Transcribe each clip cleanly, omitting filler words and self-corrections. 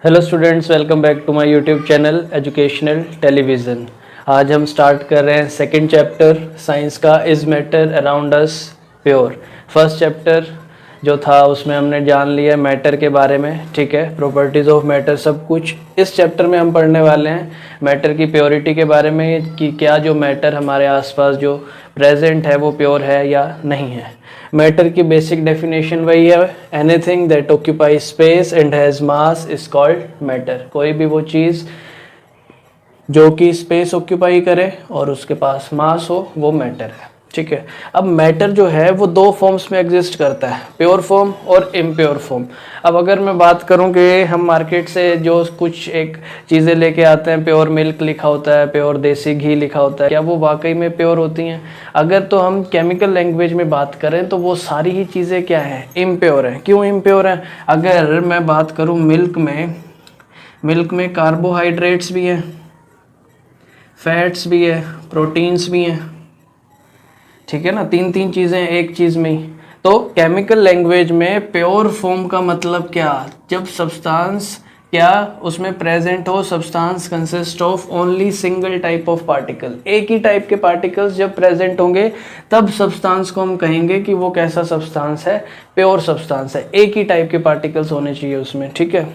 Hello students, welcome back to my YouTube channel educational television. आज हम start कर रहे हैं सेकंड चैप्टर साइंस का, is matter around us pure. First chapter जो था उसमें हमने जान लिया मैटर के बारे में, ठीक है, प्रॉपर्टीज़ ऑफ मैटर सब कुछ। इस चैप्टर में हम पढ़ने वाले हैं मैटर की प्योरिटी के बारे में कि क्या जो मैटर हमारे आसपास जो प्रेजेंट है वो प्योर है या नहीं है। मैटर की बेसिक डेफिनेशन वही है, anything that occupy space and has mass is called matter. कोई भी वो चीज़ जो कि स्पेस ऑक्यूपाई करे और उसके पास मास हो वो मैटर है, ठीक है। अब मैटर जो है वो दो फॉर्म्स में एग्जिस्ट करता है, प्योर फॉर्म और इम्प्योर फॉर्म। अब अगर मैं बात करूं कि हम मार्केट से जो कुछ एक चीज़ें लेके आते हैं, प्योर मिल्क लिखा होता है, प्योर देसी घी लिखा होता है, क्या वो वाकई में प्योर होती हैं? अगर तो हम केमिकल लैंग्वेज में बात करें तो वो सारी ही चीज़ें क्या है, इम्प्योर हैं। क्यों इम्प्योर हैं? अगर मैं बात करूँ मिल्क में कार्बोहाइड्रेट्स भी हैं, फैट्स भी है, प्रोटीन्स भी हैं, ठीक है ना, तीन तीन चीज़ें एक चीज़ में ही। तो केमिकल लैंग्वेज में प्योर फॉर्म का मतलब क्या? जब सब्सटेंस क्या उसमें प्रेजेंट हो, substance consist of only single type of particle, एक ही टाइप के पार्टिकल्स जब प्रेजेंट होंगे तब सब्सटेंस को हम कहेंगे कि वो कैसा सब्सटेंस है, प्योर सब्सटेंस है। एक ही टाइप के पार्टिकल्स होने चाहिए उसमें, ठीक है।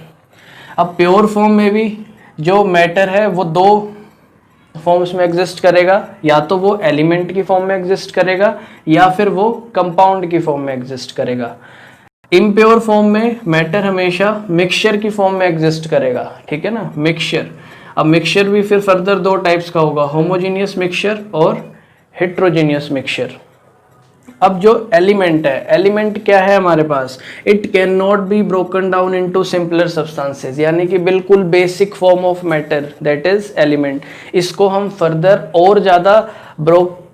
अब प्योर फॉर्म में भी जो मैटर है वो दो फॉर्म्स में एग्जिस्ट करेगा, या तो वो एलिमेंट की फॉर्म में एग्जिस्ट करेगा या फिर वो कंपाउंड की फॉर्म में एग्जिस्ट करेगा। इम्प्योर फॉर्म में मैटर हमेशा मिक्सचर की फॉर्म में एग्जिस्ट करेगा, ठीक है ना, मिक्सचर। अब मिक्सचर भी फिर फर्दर दो टाइप्स का होगा, होमोजीनियस मिक्सचर और हेट्रोजीनियस मिक्सचर। अब जो एलिमेंट है, एलिमेंट क्या है हमारे पास? It cannot be broken down into simpler substances, यानी कि बिल्कुल basic form of matter that is element. इसको हम फर्दर और ज़्यादा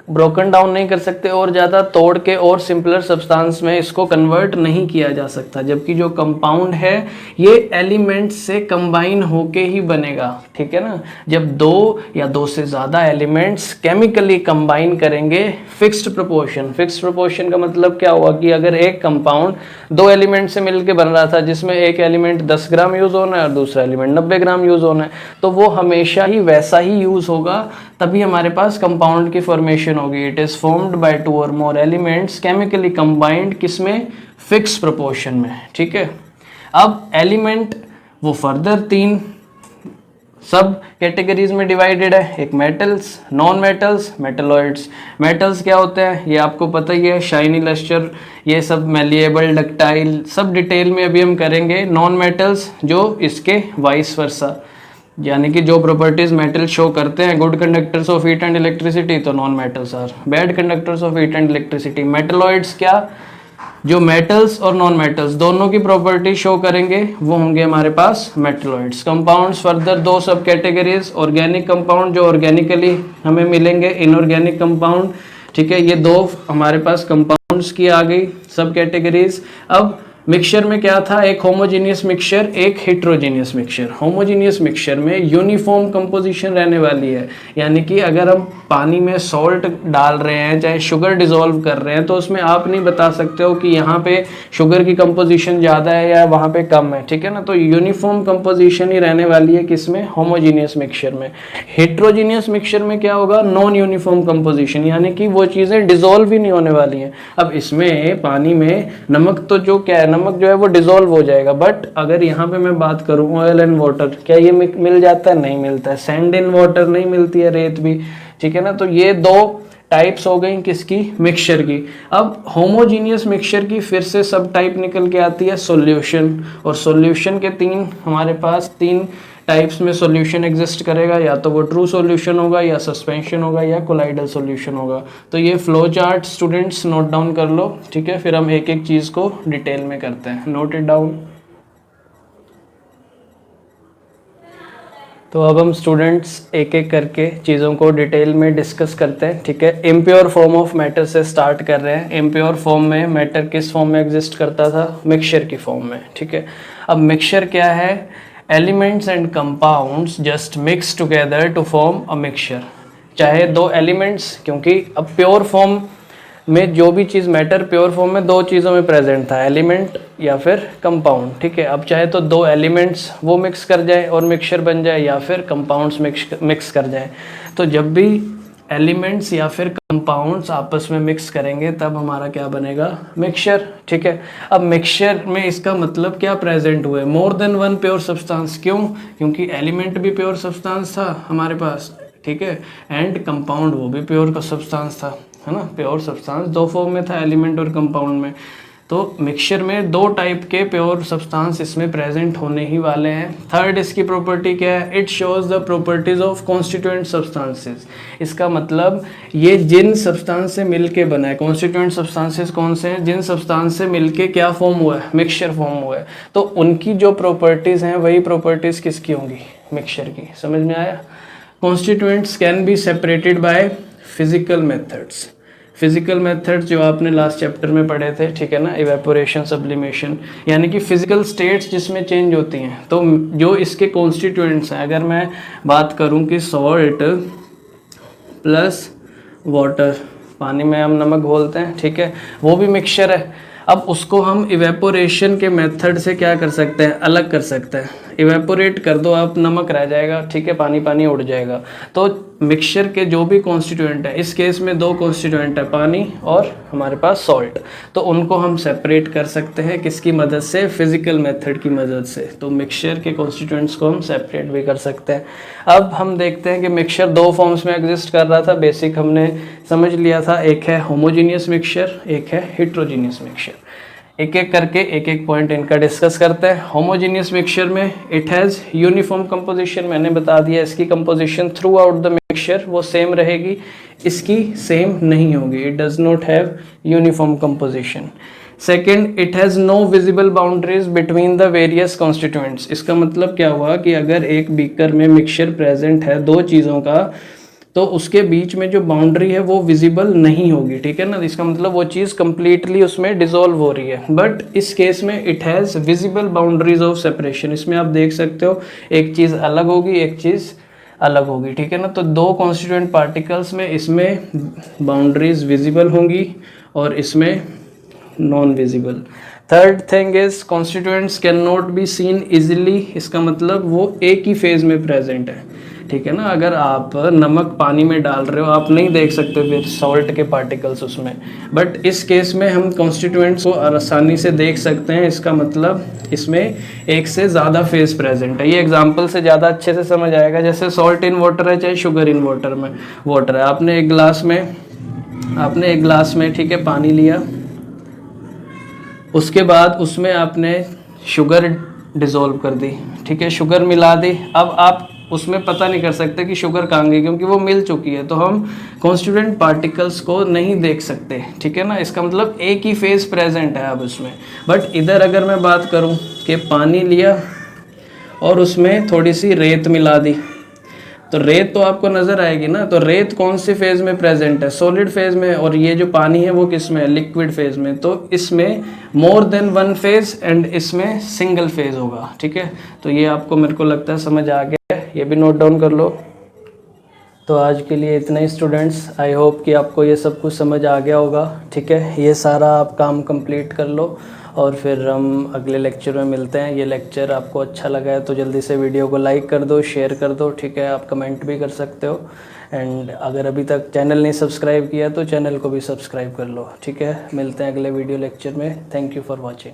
ब्रोकन डाउन नहीं कर सकते, और ज़्यादा तोड़ के और सिंपलर सब्सटेंस में इसको कन्वर्ट नहीं किया जा सकता। जबकि जो कंपाउंड है ये एलिमेंट्स से कंबाइन होके ही बनेगा, ठीक है ना। जब दो या दो से ज़्यादा एलिमेंट्स केमिकली कंबाइन करेंगे फिक्स्ड प्रोपोर्शन का मतलब क्या हुआ कि अगर एक कंपाउंड दो एलिमेंट से मिलकर बन रहा था जिसमें एक एलिमेंट 10 ग्राम यूज़ होना है और दूसरा एलिमेंट 90 ग्राम यूज़ होना है, तो वो हमेशा ही वैसा ही यूज़ होगा, तभी हमारे पास कंपाउंड की फॉर्मेशन होगी। It is formed by two और मोर एलिमेंट्स केमिकली कंबाइंड, किसमें? फिक्स प्रोपोर्शन में, ठीक है। अब एलिमेंट वो फर्दर तीन सब कैटेगरीज में डिवाइडेड है, एक metals, non metals, metalloids. Metals क्या होते हैं ये आपको पता ही है, शाइनी, लस्टर, ये सब मैलिएबल, डक्टाइल, सब डिटेल में अभी हम करेंगे। नॉन मेटल्स जो इसके वाइस वर्सा, यानी कि जो प्रॉपर्टीज मेटल शो करते हैं, good conductors of heat and electricity, तो non metals are bad conductors of heat and electricity. Metalloids क्या? जो मेटल्स और नॉन मेटल्स दोनों की प्रॉपर्टी शो करेंगे वो होंगे हमारे पास मेटलॉइड्स। कंपाउंड्स फर्दर दो सब कैटेगरीज, ऑर्गेनिक कंपाउंड जो ऑर्गेनिकली हमें मिलेंगे, इनऑर्गेनिक कंपाउंड, ठीक है। ये दो हमारे पास कंपाउंड्स की आ गई सब कैटेगरीज। अब मिक्सचर में क्या था? एक होमोजीनियस मिक्सचर, एक हेट्रोजीनियस मिक्सचर। होमोजीनियस मिक्सचर में यूनिफॉर्म कंपोजिशन रहने वाली है, यानी कि अगर हम पानी में सॉल्ट डाल रहे हैं, चाहे शुगर डिसॉल्व कर रहे हैं, तो उसमें आप नहीं बता सकते हो कि यहाँ पे शुगर की कंपोजिशन ज़्यादा है या वहाँ पे कम है, ठीक है ना। तो यूनिफॉर्म कंपोजिशन ही रहने वाली है किसमें? होमोजीनियस मिक्सचर में। हेट्रोजीनियस मिक्सचर में क्या होगा? नॉन यूनिफॉर्म कंपोजिशन, यानी कि वो चीज़ें डिसॉल्व ही नहीं होने वाली हैं। अब इसमें पानी में नमक तो जो क्या है, नमक जो है वो डिसॉल्व हो जाएगा, बट अगर यहाँ पे मैं बात करूँ ऑयल एंड वाटर, क्या ये मिल जाता है? नहीं मिलता है। सैंड इन वाटर नहीं मिलती है, रेत भी, ठीक है ना। तो ये दो टाइप्स हो गई किसकी? मिक्सचर की। अब होमोजीनियस मिक्सचर की फिर से सब टाइप निकल के आती है, सॉल्यूशन। और सॉल्यूशन के तीन हमारे पास तीन टाइप्स में सॉल्यूशन एग्जिस्ट करेगा, या तो वो ट्रू सॉल्यूशन होगा, या सस्पेंशन होगा, या कोलाइडल सॉल्यूशन होगा। तो ये flow chart students note down कर लो, ठीक है। फिर हम एक एक चीज़ को डिटेल में करते हैं, नोट इट डाउन। तो अब हम स्टूडेंट्स एक एक करके चीज़ों को डिटेल में डिस्कस करते हैं, ठीक है। इम्प्योर फॉर्म ऑफ मैटर से स्टार्ट कर रहे हैं। इम्प्योर फॉर्म में मैटर किस फॉर्म में एग्जिस्ट करता था? मिक्सचर की फॉर्म में, ठीक है। अब मिक्सचर क्या है? Elements and compounds just mix together to form a mixture. चाहे दो एलिमेंट्स, क्योंकि अब प्योर फॉर्म में जो भी चीज़ मैटर प्योर फॉर्म में दो चीज़ों में प्रेजेंट था, एलिमेंट या फिर कंपाउंड, ठीक है। अब चाहे तो दो एलिमेंट्स वो मिक्स कर जाए और मिक्सचर बन जाए, या फिर कंपाउंड्स मिक्स कर जाए। तो जब भी एलिमेंट्स या फिर कंपाउंड्स आपस में मिक्स करेंगे तब हमारा क्या बनेगा, मिक्सचर, ठीक है। अब मिक्सचर में इसका मतलब क्या प्रेजेंट हुए, more than one pure substance. क्यों? क्योंकि एलिमेंट भी प्योर सब्सटेंस था हमारे पास, ठीक है, एंड कंपाउंड वो भी प्योर का सब्सटेंस था, है ना। प्योर सब्सटेंस दो फॉर्म में था, एलिमेंट और कंपाउंड में। तो मिक्सचर में दो टाइप के प्योर सब्सटेंस इसमें प्रेजेंट होने ही वाले हैं। थर्ड इसकी प्रॉपर्टी क्या है, it shows the properties of constituent substances. इसका मतलब ये जिन सब्सटेंस से मिलके बना है, कॉन्स्टिट्यूएंट सब्सटेंसेस कौन से हैं, जिन सब्सटेंस से मिलके क्या फॉर्म हुआ है, मिक्सचर फॉर्म हुआ है, तो उनकी जो प्रॉपर्टीज हैं वही प्रॉपर्टीज किसकी होंगी, मिक्सचर की। समझ में आया। Constituents can be separated by physical methods. Physical methods जो आपने लास्ट चैप्टर में पढ़े थे, ठीक है ना, इवेपोरेशन, सब्लिमेशन, यानी कि फिजिकल स्टेट्स जिसमें चेंज होती हैं। तो जो इसके कॉन्स्टिट्यूएंट्स हैं, अगर मैं बात करूं कि सॉल्ट प्लस वाटर, पानी में हम नमक घोलते हैं, ठीक है, वो भी मिक्सचर है। अब उसको हम इवेपोरेशन के मेथड से क्या कर सकते हैं, अलग कर सकते हैं। इवेपोरेट कर दो आप, नमक रह जाएगा, ठीक है, पानी पानी उड़ जाएगा। तो मिक्सचर के जो भी कॉन्स्टिट्यूएंट है, इस केस में दो कॉन्स्टिट्यूएंट है, पानी और हमारे पास सॉल्ट, तो उनको हम सेपरेट कर सकते हैं किसकी मदद से, फिजिकल मेथड की मदद से। तो मिक्सचर के कॉन्स्टिट्यूएंट्स को हम सेपरेट भी कर सकते हैं। अब हम देखते हैं कि मिक्सचर दो फॉर्म्स में एग्जिस्ट कर रहा था, बेसिक हमने समझ लिया था। एक है होमोजीनियस मिक्सचर, एक है हेट्रोजीनियस मिक्सचर। एक एक करके एक एक पॉइंट इनका डिस्कस करते हैं। होमोजीनियस मिक्सचर में इट हैज़ यूनिफॉर्म कंपोजिशन, मैंने बता दिया इसकी composition throughout the mixture वो सेम रहेगी, इसकी सेम नहीं होगी, it does not have uniform composition. Second, it has no visible boundaries between the various constituents. इसका मतलब क्या हुआ कि अगर एक बीकर में मिक्सचर प्रेजेंट है दो चीज़ों का, तो उसके बीच में जो बाउंड्री है वो विजिबल नहीं होगी, ठीक है ना। इसका मतलब वो चीज़ कंप्लीटली उसमें डिसॉल्व हो रही है। बट इस केस में it has visible boundaries of separation. इसमें आप देख सकते हो एक चीज़ अलग होगी, एक चीज़ अलग होगी, ठीक है ना। तो दो कॉन्स्टिट्यूएंट पार्टिकल्स में इसमें बाउंड्रीज विजिबल होंगी और इसमें non visible. Third thing is constituents can not be seen easily. इसका मतलब वो एक ही फेज में प्रेजेंट है, ठीक है ना। अगर आप नमक पानी में डाल रहे हो, आप नहीं देख सकते फिर सॉल्ट के पार्टिकल्स उसमें, बट इस केस में हम कॉन्स्टिट्यूएंट्स को आसानी से देख सकते हैं। इसका मतलब इसमें एक से ज़्यादा फेज प्रेजेंट है। ये एग्जांपल से ज़्यादा अच्छे से समझ आएगा। जैसे सॉल्ट इन वाटर है, चाहे शुगर इन वाटर में वाटर है। आपने एक गिलास में ठीक है पानी लिया, उसके बाद उसमें आपने शुगर डिज़ोल्व कर दी, ठीक है, शुगर मिला दी। अब आप उसमें पता नहीं कर सकते कि शुगर कहाँ गई, क्योंकि वो मिल चुकी है। तो हम कॉन्स्टिट्यूएंट पार्टिकल्स को नहीं देख सकते, ठीक है ना। इसका मतलब एक ही फेज प्रेजेंट है अब उसमें। बट इधर अगर मैं बात करूं कि पानी लिया और उसमें थोड़ी सी रेत मिला दी, तो रेत तो आपको नज़र आएगी ना। तो रेत कौन सी फेज़ में प्रेजेंट है, सॉलिड फेज़ में, और ये जो पानी है वो किस में है, लिक्विड फेज़ में। तो इसमें more than one phase and इसमें सिंगल फेज़ होगा, ठीक है। तो ये आपको मेरे को लगता है समझ आ गया है, ये भी नोट डाउन कर लो। तो आज के लिए इतना ही स्टूडेंट्स, आई होप कि आपको ये सब कुछ समझ आ गया होगा, ठीक है। ये सारा आप काम कंप्लीट कर लो और फिर हम अगले लेक्चर में मिलते हैं। ये लेक्चर आपको अच्छा लगा है तो जल्दी से वीडियो को लाइक कर दो, शेयर कर दो, ठीक है। आप कमेंट भी कर सकते हो। एंड अगर अभी तक चैनल नहीं सब्सक्राइब किया तो चैनल को भी सब्सक्राइब कर लो, ठीक है। मिलते हैं अगले वीडियो लेक्चर में। Thank you for watching.